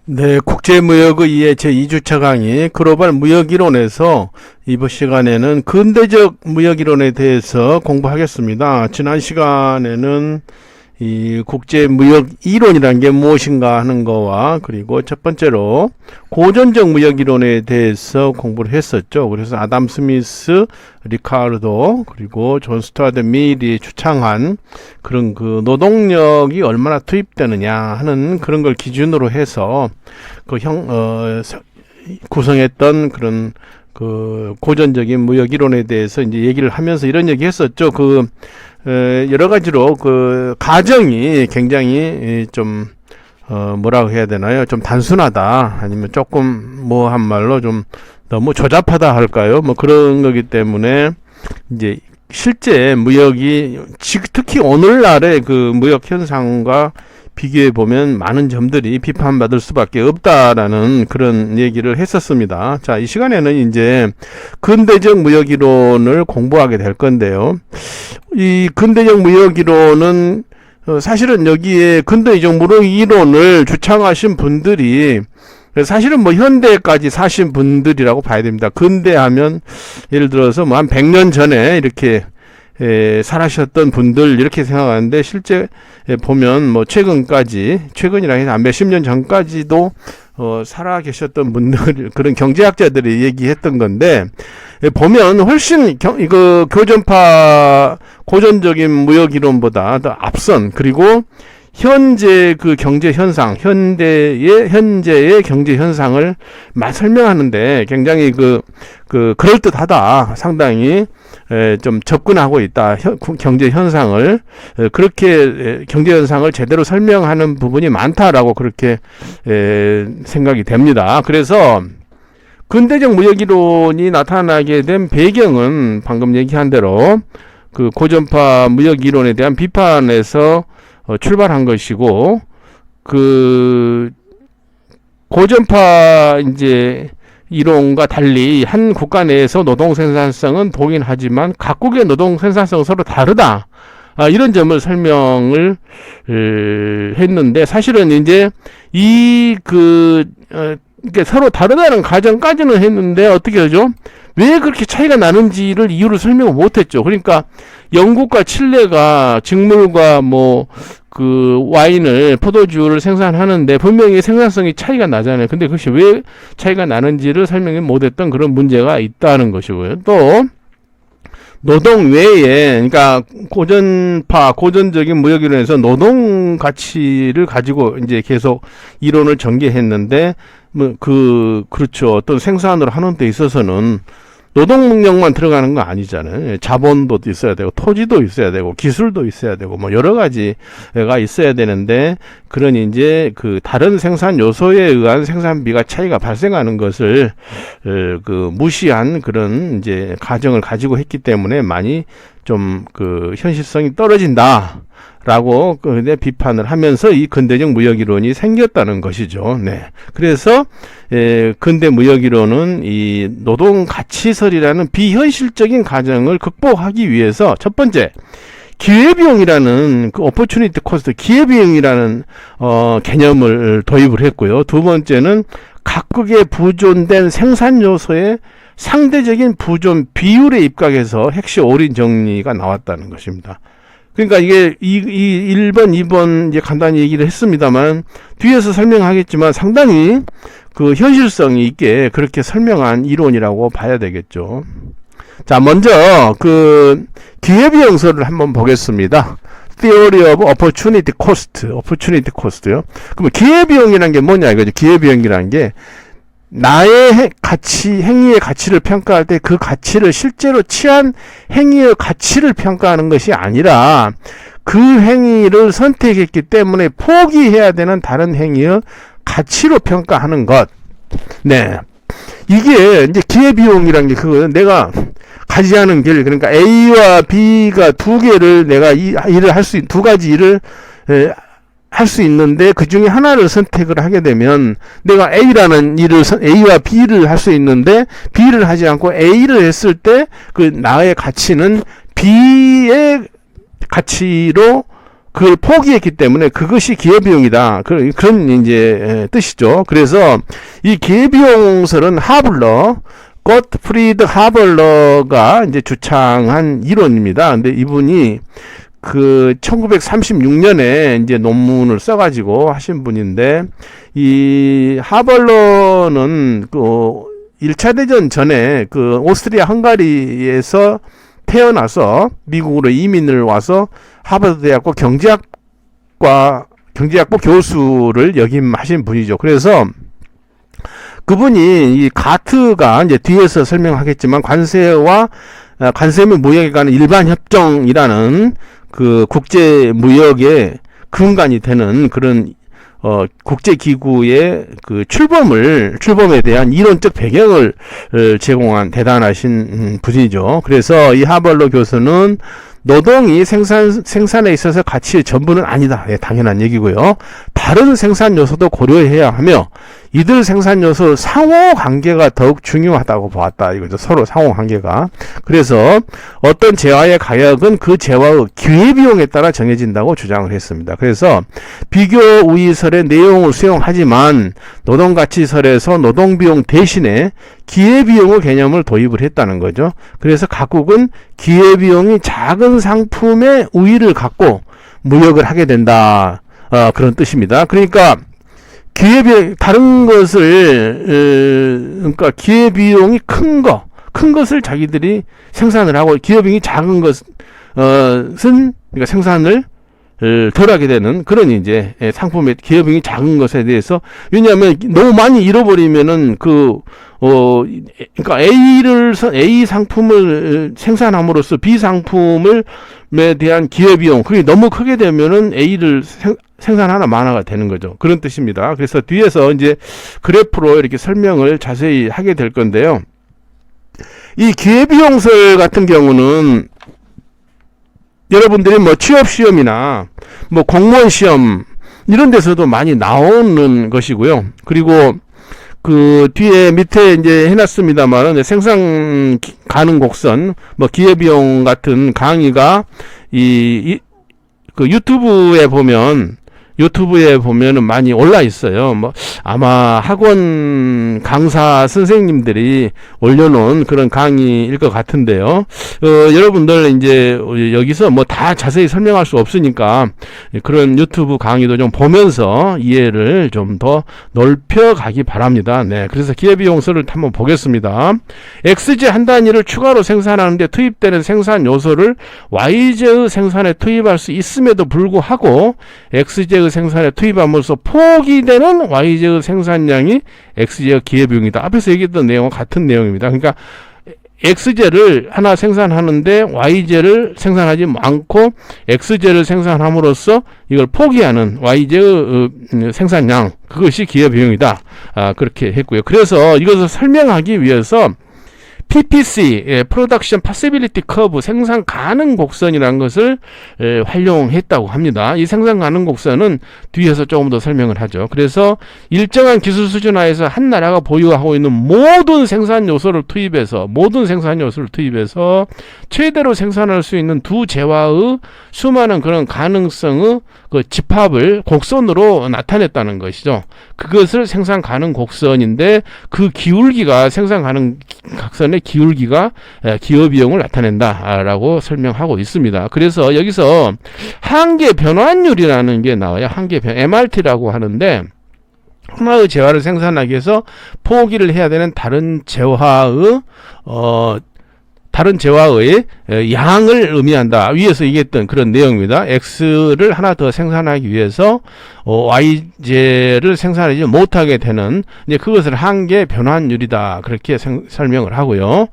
네, 국제무역의 이해 제2주차 강의 글로벌 무역이론에서 이번 시간에는 근대적 무역이론에 대해서 공부하겠습니다. 지난 시간에는 이 국제무역 이론이란 게 무엇인가 하는 거와 그리고 첫 번째로 고전적 무역이론에 대해서 공부를 했었죠. 그래서 아담 스미스, 리카르도 그리고 존 스튜어트 밀이 주창한 그런 그 노동력이 얼마나 투입되느냐 하는 그런 걸 기준으로 해서 구성했던 그런 그 고전적인 무역 이론에 대해서 이제 얘기를 하면서 이런 얘기 했었죠. 여러 가지로 그 가정이 굉장히 좀 뭐라고 해야 되나요? 좀 단순하다. 아니면 조금 뭐 한 말로 좀 너무 조잡하다 할까요? 뭐 그런 거기 때문에 이제 실제 무역이 특히 오늘날의 그 무역 현상과 비교해 보면 많은 점들이 비판받을 수밖에 없다라는 그런 얘기를 했었습니다. 자, 이 시간에는 이제 근대적 무역이론을 공부하게 될 건데요. 이 근대적 무역이론은 사실은 여기에 근대적 무역이론을 주창하신 분들이 사실은 뭐 현대까지 사신 분들이라고 봐야 됩니다. 근대하면 예를 들어서 뭐 한 100년 전에 이렇게 살아셨던 분들 이렇게 생각하는데 실제 보면 뭐 최근이라 해서 몇십 년 전까지도 살아 계셨던 분들 그런 경제학자들이 얘기했던 건데 보면 훨씬 이거 교전파 고전적인 무역 이론보다 더 앞선 그리고 현재 그 경제 현상, 현재의 경제 현상을 설명하는데 굉장히 그럴듯하다. 상당히 좀 접근하고 있다. 경제 현상을 그렇게 경제 현상을 제대로 설명하는 부분이 많다라고 그렇게 생각이 됩니다. 그래서 근대적 무역 이론이 나타나게 된 배경은 방금 얘기한 대로 그 고전파 무역 이론에 대한 비판에서 출발한 것이고, 그 고전파 이제 이론과 달리 한 국가 내에서 노동 생산성은 동일하지만 각국의 노동 생산성은 서로 다르다. 이런 점을 설명을 했는데 사실은 이제 이게 서로 다르다는 가정까지는 했는데 어떻게 하죠? 왜 그렇게 차이가 나는지를 이유를 설명을 못했죠. 그러니까 영국과 칠레가 직물과 와인을 포도주를 생산하는데 분명히 생산성이 차이가 나잖아요. 근데 그것이 왜 차이가 나는지를 설명을 못했던 그런 문제가 있다는 것이고요. 또 노동 외에, 그러니까 고전적인 무역 이론에서 노동 가치를 가지고 이제 계속 이론을 전개했는데, 그렇죠. 어떤 생산을 하는 데 있어서는 노동 능력만 들어가는 거 아니잖아요. 자본도 있어야 되고, 토지도 있어야 되고, 기술도 있어야 되고, 여러 가지가 있어야 되는데, 그런 이제 다른 생산 요소에 의한 생산비가 차이가 발생하는 것을, 무시한 그런 이제 가정을 가지고 했기 때문에 많이 좀 현실성이 떨어진다. 라고 비판을 하면서 이 근대적 무역이론이 생겼다는 것이죠. 네. 그래서 근대 무역이론은 이 노동 가치설이라는 비현실적인 가정을 극복하기 위해서 첫 번째 기회비용이라는 opportunity cost, 기회비용이라는 개념을 도입을 했고요. 두 번째는 각국의 부존된 생산 요소의 상대적인 부존 비율에 입각해서 핵심 올인 정리가 나왔다는 것입니다. 그러니까 이게 1번, 2번 이제 간단히 얘기를 했습니다만 뒤에서 설명하겠지만 상당히 현실성이 있게 그렇게 설명한 이론이라고 봐야 되겠죠. 자, 먼저 기회비용설을 한번 보겠습니다. Theory of Opportunity Cost요. 그러면 기회비용이라는 게 뭐냐 이거죠. 기회비용이라는 게 나의 행위의 가치를 평가할 때 그 가치를 실제로 취한 행위의 가치를 평가하는 것이 아니라 그 행위를 선택했기 때문에 포기해야 되는 다른 행위의 가치로 평가하는 것. 네. 이게 이제 기회비용이라는 게 내가 가지 않은 길, 그러니까 A와 B가 두 개를 내가 두 가지 일을 할 수 있는데 그 중에 하나를 선택을 하게 되면 내가 A와 B를 할 수 있는데 B를 하지 않고 A를 했을 때 나의 가치는 B의 가치로 그걸 포기했기 때문에 그것이 기회비용이다. 그런 이제 뜻이죠. 그래서 이 기회비용설은 하벌러, 고트프리드 하벌러가 이제 주창한 이론입니다. 근데 이분이 그 1936년에 이제 논문을 써가지고 하신 분인데, 이 하벌러는 그 1차 대전 전에 그 오스트리아 헝가리에서 태어나서 미국으로 이민을 와서 하버드 대학교 경제학부 교수를 역임하신 분이죠. 그래서 그분이 이 가트가 이제 뒤에서 설명하겠지만 관세 및 무역에 관한 일반 협정이라는 그 국제 무역의 근간이 되는 그런 국제기구의 그 출범에 대한 이론적 배경을 제공한 대단하신 분이죠. 그래서 이 하벌러 교수는 노동이 생산에 있어서 가치의 전부는 아니다. 예, 당연한 얘기고요. 다른 생산 요소도 고려해야 하며 이들 생산 요소 상호 관계가 더욱 중요하다고 보았다. 이거죠. 서로 상호 관계가. 그래서 어떤 재화의 가격은 그 재화의 기회비용에 따라 정해진다고 주장을 했습니다. 그래서 비교 우위설의 내용을 수용하지만 노동가치설에서 노동비용 대신에 기회비용의 개념을 도입을 했다는 거죠. 그래서 각국은 기회비용이 작은 상품의 우위를 갖고 무역을 하게 된다. 그런 뜻입니다. 그러니까 기회비용, 다른 것을, 그러니까 기회비용이 큰 것을 자기들이 생산을 하고, 기회비용이 작은 것은, 그러니까 생산을 덜 하게 되는 그런 이제 상품의 기회비용이 작은 것에 대해서, 왜냐하면 너무 많이 잃어버리면은 그러니까 A 상품을 생산함으로써 B 상품에 대한 기회비용, 그게 너무 크게 되면은 A를 생산 하나가 되는 거죠. 그런 뜻입니다. 그래서 뒤에서 이제 그래프로 이렇게 설명을 자세히 하게 될 건데요. 이 기회비용설 같은 경우는 여러분들이 뭐 취업시험이나 뭐 공무원 시험 이런 데서도 많이 나오는 것이고요. 그리고 그 뒤에 밑에 이제 해놨습니다만 생산 가능 곡선, 뭐 기회비용 같은 강의가 그 유튜브에 보면은 많이 올라 있어요. 뭐 아마 학원 강사 선생님들이 올려놓은 그런 강의일 것 같은데요. 여러분들 이제 여기서 뭐 다 자세히 설명할 수 없으니까 그런 유튜브 강의도 좀 보면서 이해를 좀 더 넓혀가기 바랍니다. 네, 그래서 기회비용설을 한번 보겠습니다. XZ 한 단위를 추가로 생산하는데 투입되는 생산 요소를 YZ의 생산에 투입할 수 있음에도 불구하고 XZ의 생산에 투입함으로써 포기되는 YZ의 생산량이 XZ의 기회비용이다. 앞에서 얘기했던 내용과 같은 내용입니다. 그러니까 XZ를 하나 생산하는데 YZ를 생산하지 않고 XZ를 생산함으로써 이걸 포기하는 YZ의 생산량, 그것이 기회비용이다. 그렇게 했고요. 그래서 이것을 설명하기 위해서 PPC, Production Possibility Curve, 생산 가능 곡선이라는 것을 활용했다고 합니다. 이 생산 가능 곡선은 뒤에서 조금 더 설명을 하죠. 그래서 일정한 기술 수준 하에서 한 나라가 보유하고 있는 모든 생산 요소를 투입해서 최대로 생산할 수 있는 두 재화의 수많은 그런 가능성의 그 집합을 곡선으로 나타냈다는 것이죠. 그것을 생산 가능 곡선인데, 그 기울기가, 생산 가능 곡선의 기울기가 기회비용을 나타낸다라고 설명하고 있습니다. 그래서 여기서 한계 변환율이라는 게 나와요. MRT라고 하는데, 하나의 재화를 생산하기 위해서 포기를 해야 되는 다른 재화의 양을 의미한다. 위에서 얘기했던 그런 내용입니다. X를 하나 더 생산하기 위해서 YZ를 생산하지 못하게 되는, 이제 그것을 한계 변환율이다. 그렇게 설명을 하고요.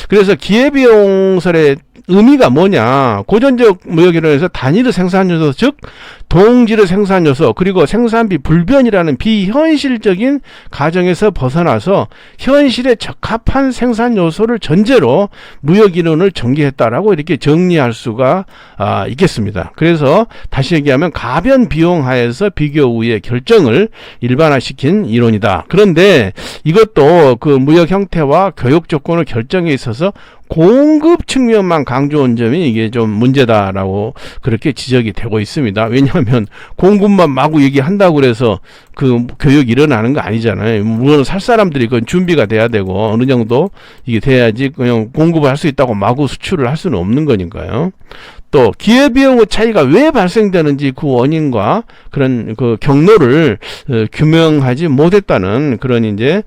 그래서 기회비용설의 의미가 뭐냐? 고전적 무역이론에서 단위의 생산요소, 즉 동질의 생산요소, 그리고 생산비 불변이라는 비현실적인 가정에서 벗어나서 현실에 적합한 생산요소를 전제로 무역이론을 전개했다라고 이렇게 정리할 수가 있겠습니다. 그래서 다시 얘기하면 가변 비용 하에서 비교 우위의 결정을 일반화시킨 이론이다. 그런데 이것도 그 무역 형태와 교육 조건의 결정에 있어서 공급 측면만 강조한 점이 이게 좀 문제다라고 그렇게 지적이 되고 있습니다. 왜냐하면 공급만 마구 얘기한다고 그래서 그 교육이 일어나는 거 아니잖아요. 물론 살 사람들이 그건 준비가 돼야 되고 어느 정도 이게 돼야지 그냥 공급을 할 수 있다고 마구 수출을 할 수는 없는 거니까요. 또 기회비용의 차이가 왜 발생되는지 그 원인과 그런 그 경로를 규명하지 못했다는 그런 이제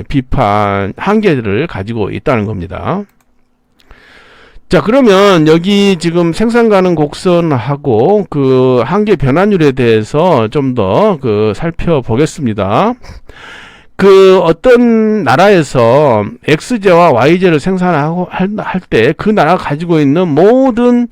비판 한계를 가지고 있다는 겁니다. 자, 그러면 여기 지금 생산 가능 곡선하고 그 한계 변환율에 대해서 좀 더 그 살펴보겠습니다. 그 어떤 나라에서 X제와 Y제를 생산하고 할 때 그 나라가 가지고 있는 모든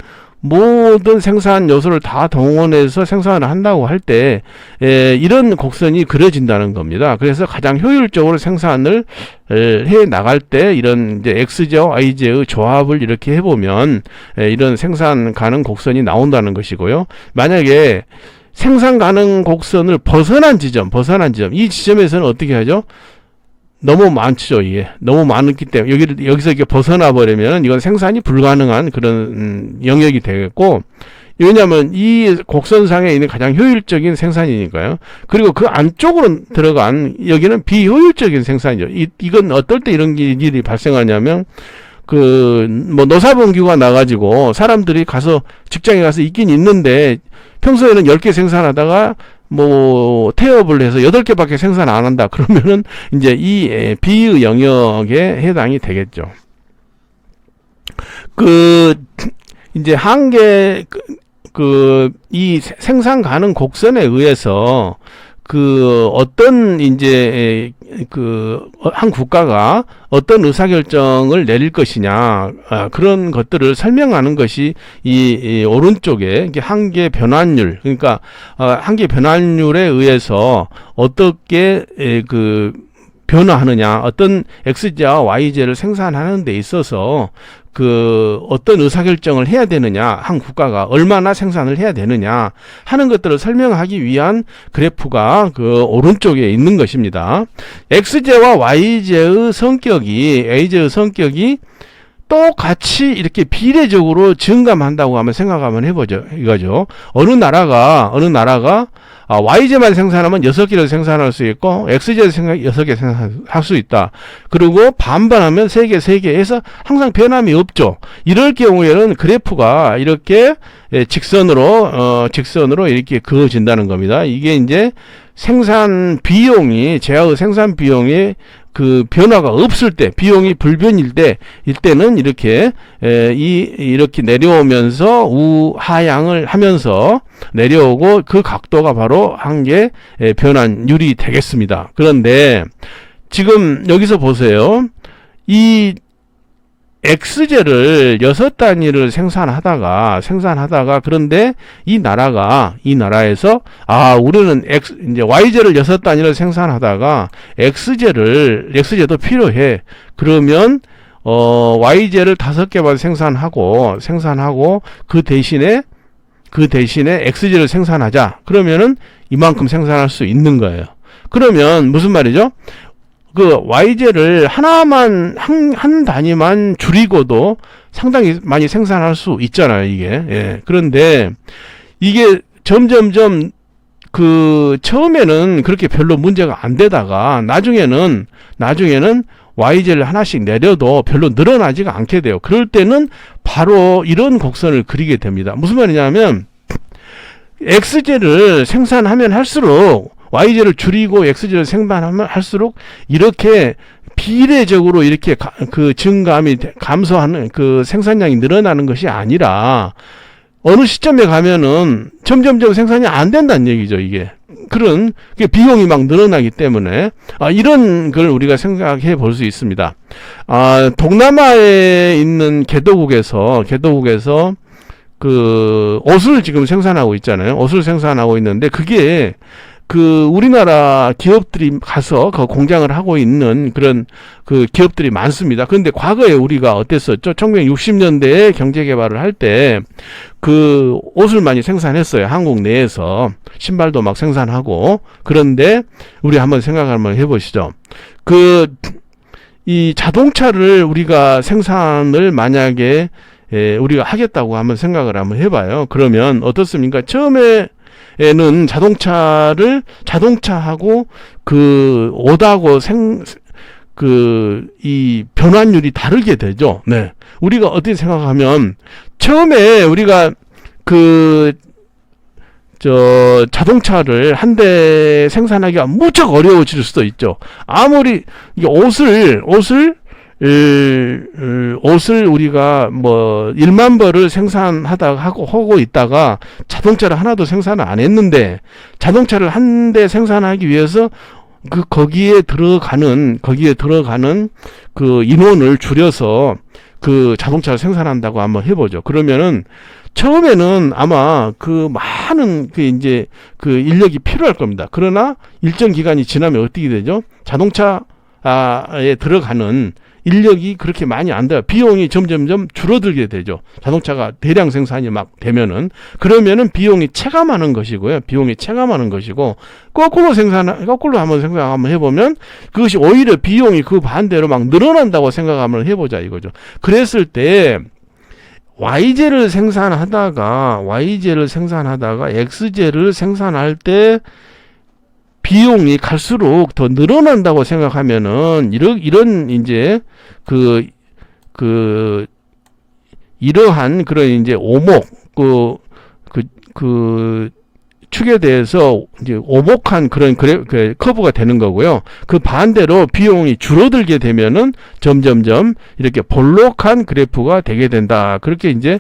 생산 요소를 다 동원해서 생산을 한다고 할 때 이런 곡선이 그려진다는 겁니다. 그래서 가장 효율적으로 생산을 해 나갈 때 이런 이제 X제와 Y제의 조합을 이렇게 해보면 이런 생산 가능 곡선이 나온다는 것이고요. 만약에 생산 가능 곡선을 벗어난 지점, 이 지점에서는 어떻게 하죠? 너무 많죠, 이게. 너무 많기 때문에, 여기서 이렇게 벗어나 버리면 이건 생산이 불가능한 그런 영역이 되겠고, 왜냐하면 이 곡선상에 있는 가장 효율적인 생산이니까요. 그리고 그 안쪽으로 들어간, 여기는 비효율적인 생산이죠. 이건 어떨 때 이런 일이 발생하냐면, 노사분규가 나가지고 사람들이 가서 직장에 가서 있긴 있는데 평소에는 10개 생산하다가 태업을 해서 8개밖에 생산 안 한다. 그러면은 이제 이 비의 영역에 해당이 되겠죠. 이제 한계 이 생산 가능 곡선에 의해서 어떤 이제 한 국가가 어떤 의사결정을 내릴 것이냐, 그런 것들을 설명하는 것이 이 오른쪽에 한계 변환율, 그러니까 한계 변환율에 의해서 어떻게 변화하느냐, 어떤 X제와 Y제를 생산하는 데 있어서 어떤 의사결정을 해야 되느냐, 한 국가가 얼마나 생산을 해야 되느냐 하는 것들을 설명하기 위한 그래프가 오른쪽에 있는 것입니다. X제와 Y제의 성격이, A제의 성격이 똑같이 이렇게 비례적으로 증감한다고 하면 생각 한번 해보죠. 이거죠. 어느 나라가 Y제만 생산하면 6개를 생산할 수 있고 X제를 6개 생산할 수 있다. 그리고 반반하면 3개 해서 항상 변함이 없죠. 이럴 경우에는 그래프가 이렇게 직선으로 이렇게 그어진다는 겁니다. 이게 이제 생산 비용이, 제약의 생산 비용이 변화가 없을 때, 비용이 불변일 때는 이렇게 내려오면서 우하향을 하면서 내려오고 그 각도가 바로 한계 변환율이 되겠습니다. 그런데 지금 여기서 보세요. 이 X제를 6단위를 생산하다가 그런데 이 나라에서 우리는 이제 Y제를 6단위를 생산하다가 X제도 필요해. 그러면 Y제를 5개만 생산하고 그 대신에 X제를 생산하자. 그러면은 이만큼 생산할 수 있는 거예요. 그러면 무슨 말이죠? Y제를 하나만, 한 단위만 줄이고도 상당히 많이 생산할 수 있잖아요, 이게. 예. 그런데 이게 점점점 처음에는 그렇게 별로 문제가 안 되다가 나중에는 Y제를 하나씩 내려도 별로 늘어나지가 않게 돼요. 그럴 때는 바로 이런 곡선을 그리게 됩니다. 무슨 말이냐면, X제를 생산하면 할수록 Y제를 줄이고 X제를 생산하면 할수록 이렇게 비례적으로 이렇게 증감이 감소하는 생산량이 늘어나는 것이 아니라 어느 시점에 가면은 점점점 생산이 안 된다는 얘기죠, 이게. 그런 비용이 막 늘어나기 때문에 이런 걸 우리가 생각해 볼 수 있습니다. 동남아에 있는 개도국에서 옷을 지금 생산하고 있잖아요. 옷을 생산하고 있는데 그게 우리나라 기업들이 가서 공장을 하고 있는 그런 기업들이 많습니다. 그런데 과거에 우리가 어땠었죠? 1960년대에 경제 개발을 할 때 옷을 많이 생산했어요. 한국 내에서 신발도 막 생산하고. 그런데 우리 한번 생각 한번 해보시죠. 이 자동차를 우리가 생산을 만약에 우리가 하겠다고 한번 생각을 한번 해봐요. 그러면 어떻습니까? 처음에는 자동차하고 그 오다고 이 변환율이 다르게 되죠. 네. 우리가 어떻게 생각하면 처음에 우리가 자동차를 한 대 생산하기가 무척 어려워질 수도 있죠. 아무리 이게 옷을 우리가 뭐 1만 벌을 하고 있다가 자동차를 하나도 생산을 안 했는데 자동차를 한 대 생산하기 위해서 거기에 들어가는 그 인원을 줄여서 그 자동차를 생산한다고 한번 해보죠. 그러면은 처음에는 아마 그 많은 이제 인력이 필요할 겁니다. 그러나 일정 기간이 지나면 어떻게 되죠? 자동차에 들어가는 인력이 그렇게 많이 안 돼요. 비용이 점점점 줄어들게 되죠. 자동차가 대량 생산이 막 되면은. 그러면은 비용이 체감하는 것이고요. 거꾸로 한번 생각 한번 해보면 그것이 오히려 비용이 그 반대로 막 늘어난다고 생각하면 해보자 이거죠. 그랬을 때 Y제를 생산하다가 X제를 생산할 때 비용이 갈수록 더 늘어난다고 생각하면은 이런 이제 이러한 그런 이제 오목 축에 대해서 이제 오목한 그런 커브가 되는 거고요. 그 반대로 비용이 줄어들게 되면은 점점점 이렇게 볼록한 그래프가 되게 된다. 그렇게 이제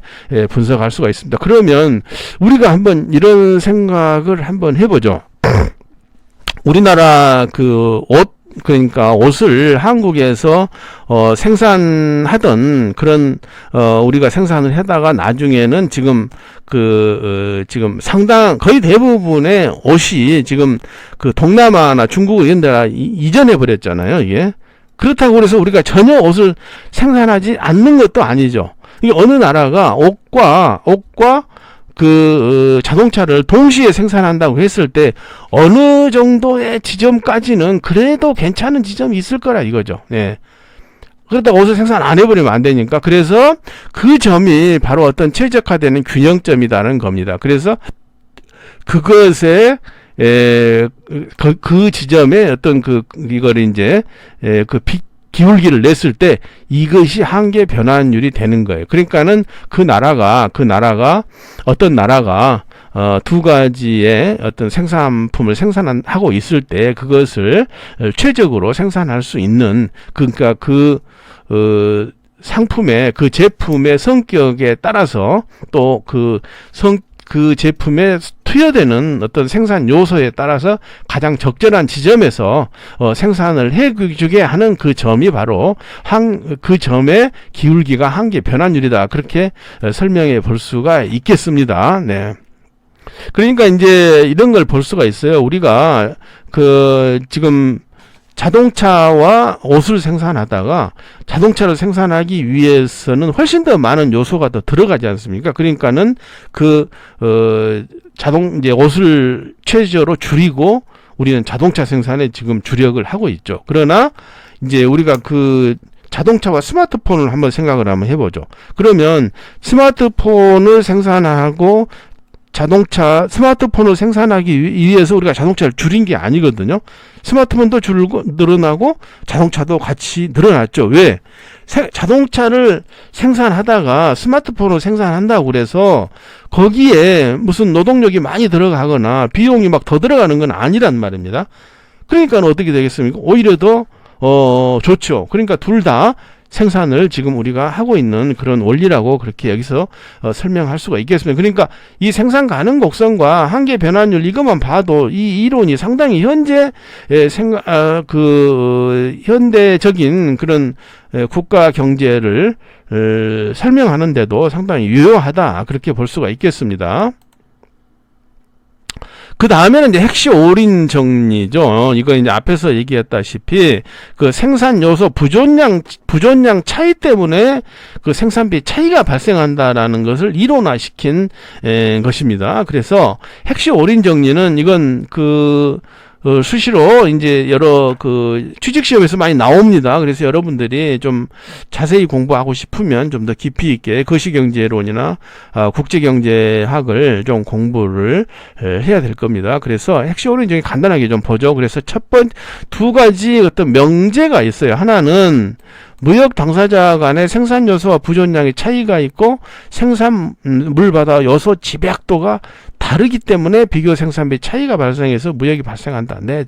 분석할 수가 있습니다. 그러면 우리가 한번 이런 생각을 한번 해보죠. 우리나라 그러니까 옷을 한국에서 생산하던 그런 우리가 생산을 하다가 나중에는 지금 지금 거의 대부분의 옷이 지금 동남아나 중국 이런 데가 이전해 버렸잖아요. 이게 그렇다고 해서 우리가 전혀 옷을 생산하지 않는 것도 아니죠. 이게 어느 나라가 옷과 자동차를 동시에 생산한다고 했을 때 어느 정도의 지점까지는 그래도 괜찮은 지점이 있을 거라 이거죠. 네. 그러다가 옷을 생산 안 해버리면 안 되니까. 그래서 그 점이 바로 어떤 최적화되는 균형점이라는 겁니다. 그래서 그것에 그 지점에 어떤 이걸 이제 기울기를 냈을 때 이것이 한계 변환율이 되는 거예요. 그러니까는 그 나라가 어떤 나라가 두 가지의 어떤 생산품을 생산하고 있을 때 그것을 최적으로 생산할 수 있는 그러니까 상품의 제품의 성격에 따라서 또 그 제품에 투여되는 어떤 생산 요소에 따라서 가장 적절한 지점에서 생산을 해주게 하는 그 점이 바로 그 점의 기울기가 한계 변환율이다. 그렇게 설명해 볼 수가 있겠습니다. 네. 그러니까 이제 이런 걸 볼 수가 있어요. 우리가 지금 자동차와 옷을 생산하다가 자동차를 생산하기 위해서는 훨씬 더 많은 요소가 더 들어가지 않습니까? 그러니까는 이제 옷을 최저로 줄이고 우리는 자동차 생산에 지금 주력을 하고 있죠. 그러나 이제 우리가 자동차와 스마트폰을 한번 생각을 한번 해보죠. 그러면 스마트폰을 생산하고 스마트폰을 생산하기 위해서 우리가 자동차를 줄인 게 아니거든요. 스마트폰도 늘어나고 자동차도 같이 늘어났죠. 왜? 자동차를 생산하다가 스마트폰을 생산한다고 그래서 거기에 무슨 노동력이 많이 들어가거나 비용이 막 더 들어가는 건 아니란 말입니다. 그러니까 어떻게 되겠습니까? 오히려 더 좋죠. 그러니까 둘 다 생산을 지금 우리가 하고 있는 그런 원리라고 그렇게 여기서 설명할 수가 있겠습니다. 그러니까 이 생산 가능 곡선과 한계 변환율 이것만 봐도 이 이론이 상당히 현대적인 그런 국가 경제를 설명하는데도 상당히 유효하다 그렇게 볼 수가 있겠습니다. 그 다음에는 이제 핵시 올인 정리죠. 이거 이제 앞에서 얘기했다시피 생산 요소 부존량 차이 때문에 생산비 차이가 발생한다라는 것을 이론화시킨 것입니다. 그래서 핵시 올인 정리는 이건 수시로 이제 여러 그 취직 시험에서 많이 나옵니다. 그래서 여러분들이 좀 자세히 공부하고 싶으면 좀 더 깊이 있게 거시경제론이나 국제경제학을 좀 공부를 해야 될 겁니다. 그래서 핵심 오른쪽에 간단하게 좀 보죠. 그래서 두 가지 어떤 명제가 있어요. 하나는 무역 당사자 간의 생산 요소와 부존량의 차이가 있고 생산물마다 요소 집약도가 다르기 때문에 비교 생산비 차이가 발생해서 무역이 발생한다. 네,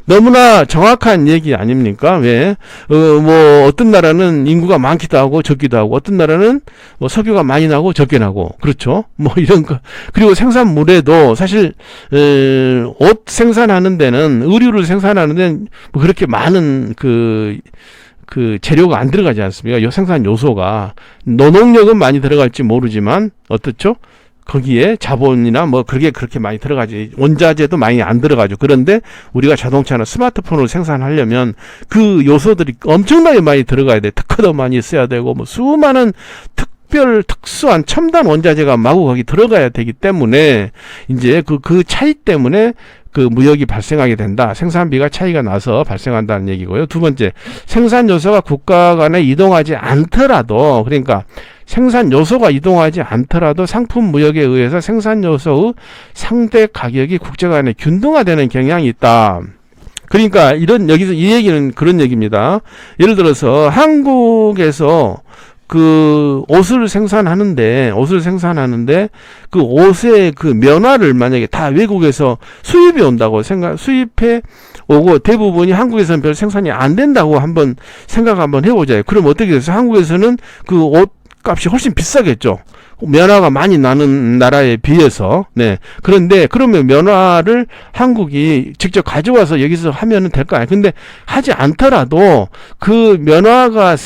너무나 정확한 얘기 아닙니까? 왜? 뭐 어떤 나라는 인구가 많기도 하고 적기도 하고, 어떤 나라는 뭐 석유가 많이 나고 적게 나고, 그렇죠? 뭐 이런 거. 그리고 생산물에도 사실 옷 생산하는 데는, 의류를 생산하는 데는 뭐 그렇게 많은 그 재료가 안 들어가지 않습니까? 생산 요소가. 노동력은 많이 들어갈지 모르지만 어떻죠? 거기에 자본이나 뭐 그렇게 많이 들어가지. 원자재도 많이 안 들어가죠. 그런데 우리가 자동차나 스마트폰을 생산하려면 그 요소들이 엄청나게 많이 들어가야 돼. 특허도 많이 써야 되고, 뭐 수많은 특수한 첨단 원자재가 마구 거기 들어가야 되기 때문에 이제 그 차이 때문에 그 무역이 발생하게 된다. 생산비가 차이가 나서 발생한다는 얘기고요. 두 번째, 생산 요소가 국가 간에 이동하지 않더라도, 그러니까 생산 요소가 이동하지 않더라도 상품 무역에 의해서 생산 요소의 상대 가격이 국제 간에 균등화되는 경향이 있다. 그러니까 여기서 이 얘기는 그런 얘기입니다. 예를 들어서 한국에서 그 옷을 생산하는데 그 옷의 그 면화를 만약에 다 외국에서 수입이 온다고 수입해 오고 대부분이 한국에서는 별 생산이 안 된다고 생각 한번 해보자요. 그럼 어떻게 돼서 한국에서는 그 옷 값이 훨씬 비싸겠죠. 면화가 많이 나는 나라에 비해서. 네. 그런데 그러면 면화를 한국이 직접 가져와서 여기서 하면은 될까요? 근데 하지 않더라도 그 면화가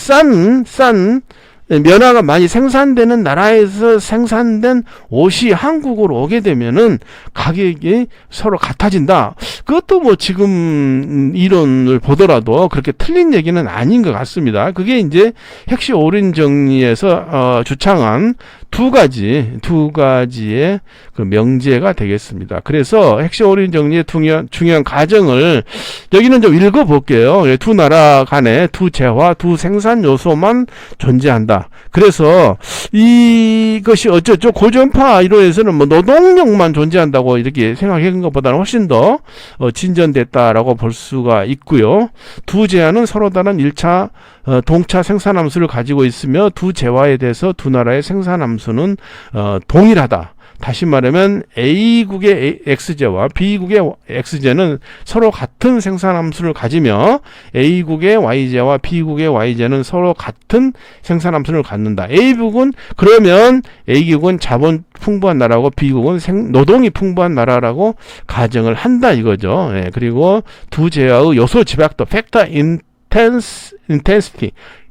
면화가 많이 생산되는 나라에서 생산된 옷이 한국으로 오게 되면은 가격이 서로 같아진다. 그것도 뭐 지금 이론을 보더라도 그렇게 틀린 얘기는 아닌 것 같습니다. 그게 이제 핵시 오린 정리에서 주창한 두 가지의 그 명제가 되겠습니다. 그래서 핵시 오린 정리의 중요한 과정을 여기는 좀 읽어볼게요. 두 나라 간에 두 재화, 두 생산 요소만 존재한다. 그래서 이것이 어쩌죠? 고전파 이론에서는 뭐 노동력만 존재한다고 이렇게 생각한 것보다는 훨씬 더 진전됐다라고 볼 수가 있고요. 두 재화는 서로 다른 1차 동차 생산함수를 가지고 있으며 두 재화에 대해서 두 나라의 생산함수는 동일하다. 다시 말하면 A국의 X제와 B국의 X제는 서로 같은 생산함수를 가지며 A국의 Y제와 B국의 Y제는 서로 같은 생산함수를 갖는다. 그러면 A국은 자본 풍부한 나라고 B국은 노동이 풍부한 나라라고 가정을 한다 이거죠. 예, 그리고 두 제화의 요소 집약도 팩터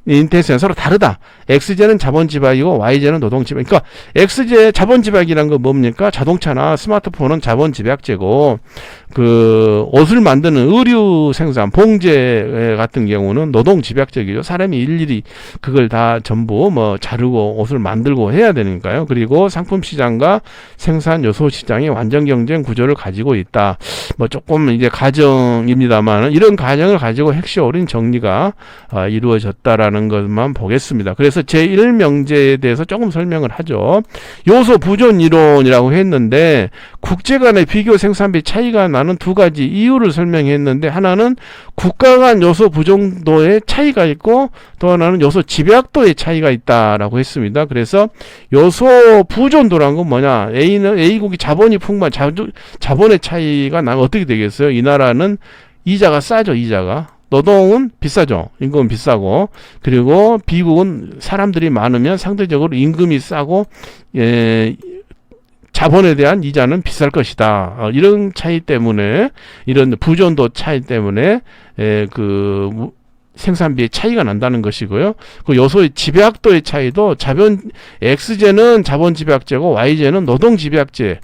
인텐시티는 서로 다르다. X제는 자본 집약이고 Y제는 노동 집약. 그러니까 X제 자본 집약이란 건 뭡니까? 자동차나 스마트폰은 자본 집약제고 그 옷을 만드는 의류 생산, 봉제 같은 경우는 노동 집약적이죠. 사람이 일일이 그걸 다 전부 뭐 자르고 옷을 만들고 해야 되니까요. 그리고 상품 시장과 생산 요소 시장이 완전 경쟁 구조를 가지고 있다. 뭐 조금 이제 가정입니다만 이런 가정을 가지고 핵시 오린 정리가 이루어졌다라는 것만 보겠습니다. 그래서 제1명제에 대해서 조금 설명을 하죠. 요소 부존 이론이라고 했는데 국제 간의 비교 생산비 차이가 나는 두 가지 이유를 설명했는데 하나는 국가 간 요소 부존도의 차이가 있고 또 하나는 요소 집약도의 차이가 있다라고 했습니다. 그래서 요소 부존도란 건 뭐냐? A국이 자본이 풍부한 자본의 차이가 나면 어떻게 되겠어요? 이 나라는 이자가 싸죠, 이자가. 노동은 비싸죠. 임금은 비싸고. 그리고 B국은 사람들이 많으면 상대적으로 임금이 싸고, 자본에 대한 이자는 비쌀 것이다. 이런 차이 때문에, 이런 부존도 차이 때문에, 생산비의 차이가 난다는 것이고요. 그 요소의 집약도의 차이도 X제는 자본 집약제고 Y제는 노동 집약제.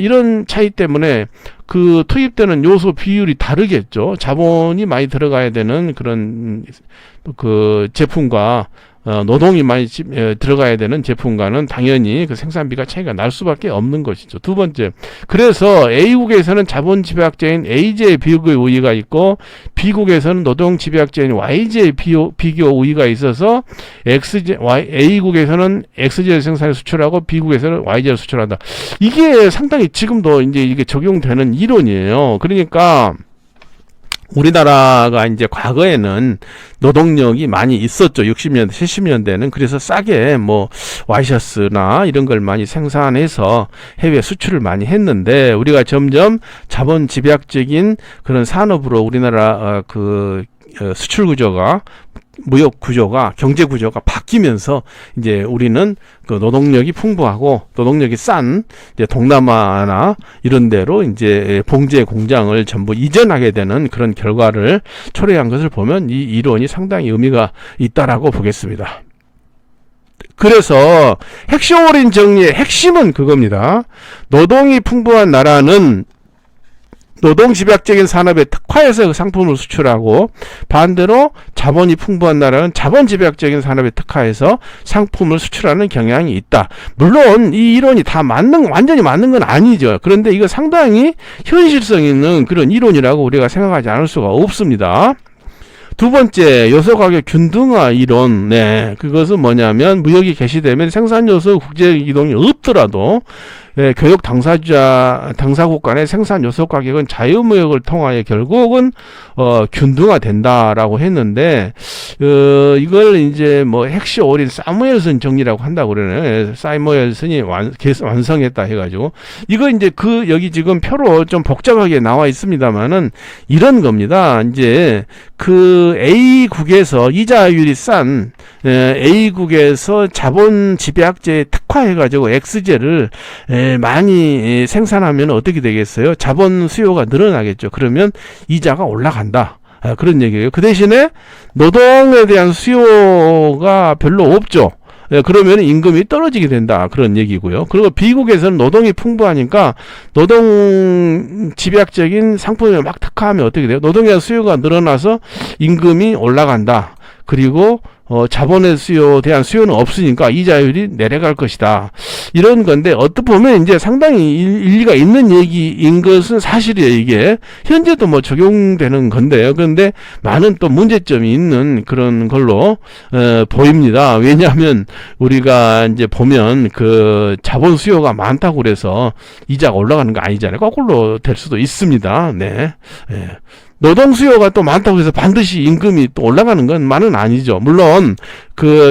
이런 차이 때문에 그 투입되는 요소 비율이 다르겠죠. 자본이 많이 들어가야 되는 그런 그 제품과 노동이 많이 들어가야 되는 제품과는 당연히 그 생산비가 차이가 날 수밖에 없는 것이죠. 두 번째, 그래서 A국에서는 자본 집약제인 AJ 비교 우위가 있고 B국에서는 노동 집약제인 YJ 비교 우위가 있어서 A국에서는 XJ를 생산해 수출하고 B국에서는 YJ를 수출한다. 이게 상당히 지금도 이제 이게 적용되는 이론이에요. 그러니까 우리나라가 이제 과거에는 노동력이 많이 있었죠. 60년대, 70년대는. 그래서 싸게 뭐 와이셔츠나 이런 걸 많이 생산해서 해외 수출을 많이 했는데 우리가 점점 자본 집약적인 그런 산업으로 우리나라 수출 구조가 무역 구조가 경제 구조가 바뀌면서 이제 우리는 그 노동력이 풍부하고 노동력이 싼 이제 동남아나 이런 데로 이제 봉제 공장을 전부 이전하게 되는 그런 결과를 초래한 것을 보면 이 이론이 상당히 의미가 있다라고 보겠습니다. 그래서 핵쇼어린 정리의 핵심은 그겁니다. 노동이 풍부한 나라는 노동 집약적인 산업에 특화해서 그 상품을 수출하고 반대로 자본이 풍부한 나라는 자본 집약적인 산업에 특화해서 상품을 수출하는 경향이 있다. 물론 이 이론이 다 완전히 맞는 건 아니죠. 그런데 이거 상당히 현실성 있는 그런 이론이라고 우리가 생각하지 않을 수가 없습니다. 두 번째, 요소가격 균등화 이론. 네, 그것은 뭐냐면 무역이 개시되면 생산요소 국제 이동이 없더라도 교역 당사국 간의 생산 요소 가격은 자유무역을 통하여 결국은 균등화된다라고 했는데 이걸 이제 뭐 핵시올인 사무엘슨 정리라고 한다고 그러네. 사무엘슨이 완성했다 해가지고 이거 이제 여기 지금 표로 좀 복잡하게 나와 있습니다만은 이런 겁니다. 이제 A국에서 이자율이 싼 A국에서 자본 집약제에 특화해가지고 X제를 많이 생산하면 어떻게 되겠어요? 자본 수요가 늘어나겠죠. 그러면 이자가 올라간다. 그런 얘기예요. 그 대신에 노동에 대한 수요가 별로 없죠. 그러면 임금이 떨어지게 된다. 그런 얘기고요. 그리고 B국에서는 노동이 풍부하니까 노동 집약적인 상품을 막 특화하면 어떻게 돼요? 노동에 대한 수요가 늘어나서 임금이 올라간다. 그리고 자본의 대한 수요는 없으니까 이자율이 내려갈 것이다. 이런 건데, 어떻게 보면 이제 상당히 일리가 있는 얘기인 것은 사실이에요, 이게. 현재도 뭐 적용되는 건데요. 그런데 많은 또 문제점이 있는 그런 걸로, 보입니다. 왜냐하면 우리가 이제 보면 자본 수요가 많다고 그래서 이자가 올라가는 거 아니잖아요. 거꾸로 될 수도 있습니다. 네. 노동 수요가 또 많다고 해서 반드시 임금이 또 올라가는 건 말은 아니죠. 물론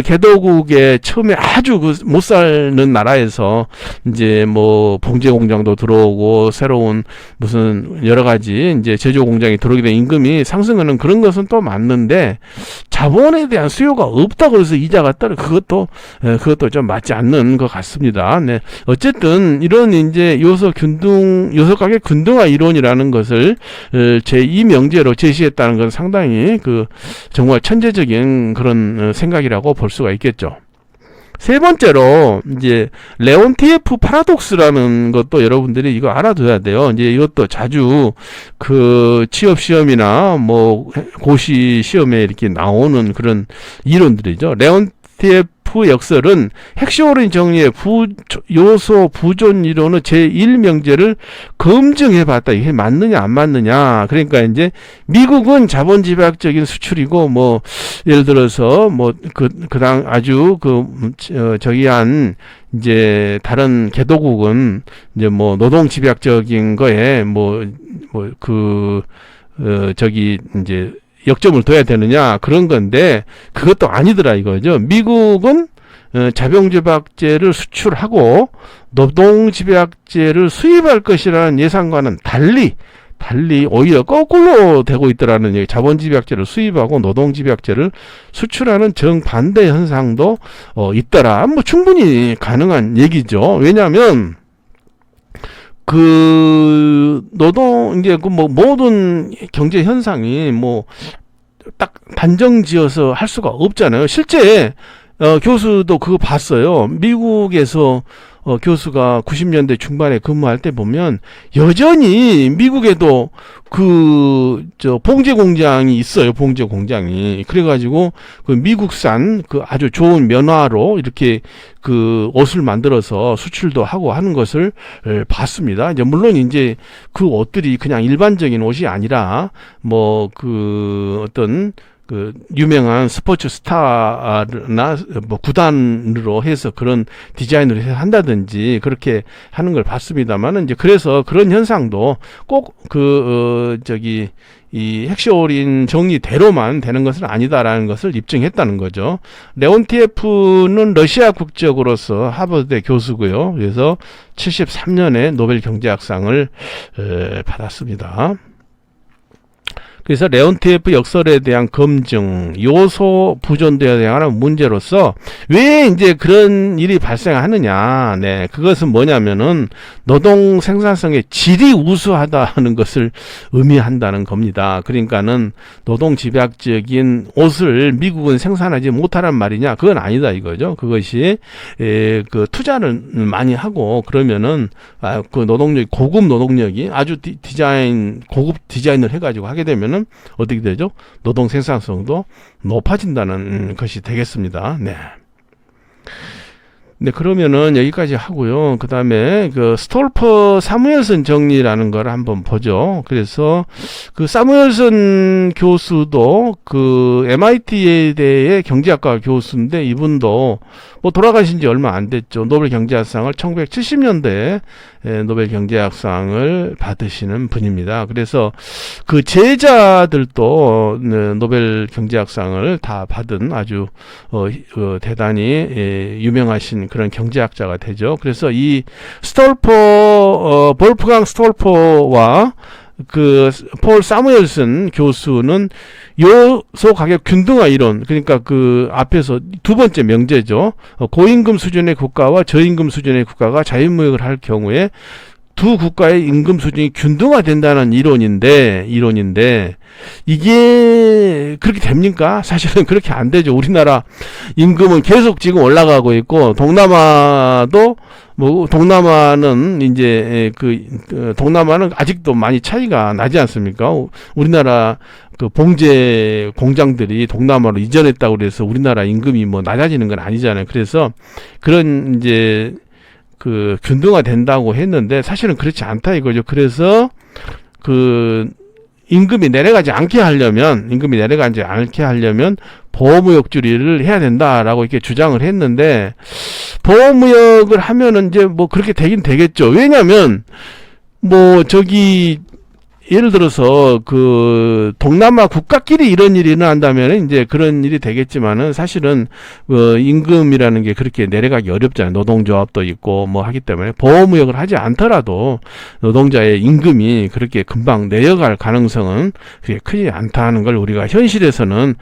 개도국에 처음에 아주 못 사는 나라에서 이제 뭐 봉제 공장도 들어오고 새로운 무슨 여러 가지 이제 제조 공장이 들어오게 된 임금이 상승하는 그런 것은 또 맞는데 자본에 대한 수요가 없다고 해서 이자가 그것도 좀 맞지 않는 것 같습니다. 네. 어쨌든 이런 이제 요소 가격 균등화 이론이라는 것을 제2명제로 제시했다는 건 상당히 정말 천재적인 그런 생각이라고 볼 수가 있겠죠. 세 번째로 이제 레온티에프 파라독스라는 것도 여러분들이 이거 알아둬야 돼요. 이제 이것도 자주 취업 시험이나 뭐 고시 시험에 이렇게 나오는 그런 이론들이죠. 레온티에프 역설은 핵시올인 정리의 요소 부존 이론의 제1명제를 검증해봤다. 이게 맞느냐 안 맞느냐. 그러니까 이제 미국은 자본집약적인 수출이고 뭐 예를 들어서 뭐 그당 아주 저기한 이제 다른 개도국은 이제 뭐 노동집약적인 거에 이제 역점을 둬야 되느냐 그런 건데 그것도 아니더라 이거죠. 미국은 자본집약제를 수출하고 노동집약제를 수입할 것이라는 예상과는 달리 오히려 거꾸로 되고 있더라는 얘기. 자본집약제를 수입하고 노동집약제를 수출하는 정반대 현상도 있더라. 뭐 충분히 가능한 얘기죠. 왜냐하면 이제 모든 경제 현상이 딱 단정 지어서 할 수가 없잖아요. 실제 교수도 그거 봤어요. 미국에서 교수가 90년대 중반에 근무할 때 보면 여전히 미국에도 봉제 공장이 있어요. 봉제 공장이. 그래가지고 그 미국산 그 아주 좋은 면화로 이렇게 그 옷을 만들어서 수출도 하고 하는 것을 봤습니다. 이제 물론 이제 그 옷들이 그냥 일반적인 옷이 아니라 뭐 어떤 유명한 스포츠 스타나 뭐 구단으로 해서 그런 디자인을 한다든지 그렇게 하는 걸 봤습니다만은 이제 그래서 그런 현상도 꼭 이 핵시올인 정리대로만 되는 것은 아니다라는 것을 입증했다는 거죠. 레온티에프는 러시아 국적으로서 하버드대 교수고요. 그래서 73년에 노벨 경제학상을 받았습니다. 그래서 레온티에프 역설에 대한 검증, 요소 부존대에 대한 문제로서 왜 이제 그런 일이 발생하느냐, 네, 그것은 뭐냐면은 노동 생산성의 질이 우수하다는 것을 의미한다는 겁니다. 그러니까는 노동 집약적인 옷을 미국은 생산하지 못하란 말이냐, 그건 아니다 이거죠. 그것이 그 투자를 많이 하고 그러면은 그 노동력 고급 노동력이 아주 고급 디자인을 해가지고 하게 되면은 어떻게 되죠? 노동 생산성도 높아진다는 것이 되겠습니다. 네. 네, 그러면은 여기까지 하고요. 그 다음에 스톨퍼 사무엘슨 정리라는 걸 한번 보죠. 그래서 사무엘슨 교수도 MIT에 대해 경제학과 교수인데 이분도 뭐 돌아가신 지 얼마 안 됐죠. 노벨 경제학상을 1970년대에 노벨 경제학상을 받으시는 분입니다. 그래서 그 제자들도 노벨 경제학상을 다 받은 아주 대단히 유명하신 그런 경제학자가 되죠. 그래서 이 볼프강 스톨퍼와 폴 사무엘슨 교수는 요소 가격 균등화 이론, 그러니까 앞에서 두 번째 명제죠. 고임금 수준의 국가와 저임금 수준의 국가가 자유무역을 할 경우에 두 국가의 임금 수준이 균등화된다는 이론인데 이게 그렇게 됩니까? 사실은 그렇게 안 되죠. 우리나라 임금은 계속 지금 올라가고 있고 동남아는 이제 동남아는 아직도 많이 차이가 나지 않습니까? 우리나라 봉제 공장들이 동남아로 이전했다고 그래서 우리나라 임금이 뭐 낮아지는 건 아니잖아요. 그래서 그런 이제 균등화 된다고 했는데 사실은 그렇지 않다 이거죠. 그래서 임금이 내려가지 않게 하려면 보호무역주의를 해야 된다라고 이렇게 주장을 했는데 보호무역을 하면은 이제 뭐 그렇게 되긴 되겠죠. 왜냐면 예를 들어서 동남아 국가끼리 이런 일이 일어난다면 이제 그런 일이 되겠지만은 사실은 임금이라는 게 그렇게 내려가기 어렵잖아요. 노동조합도 있고 뭐 하기 때문에 보호무역을 하지 않더라도 노동자의 임금이 그렇게 금방 내려갈 가능성은 그게 크지 않다는 걸 우리가 현실에서는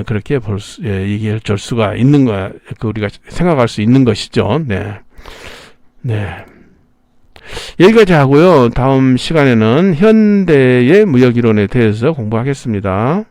그렇게 얘기할 수가 있는 거, 우리가 생각할 수 있는 것이죠. 네. 네. 여기까지 하고요. 다음 시간에는 현대의 무역이론에 대해서 공부하겠습니다.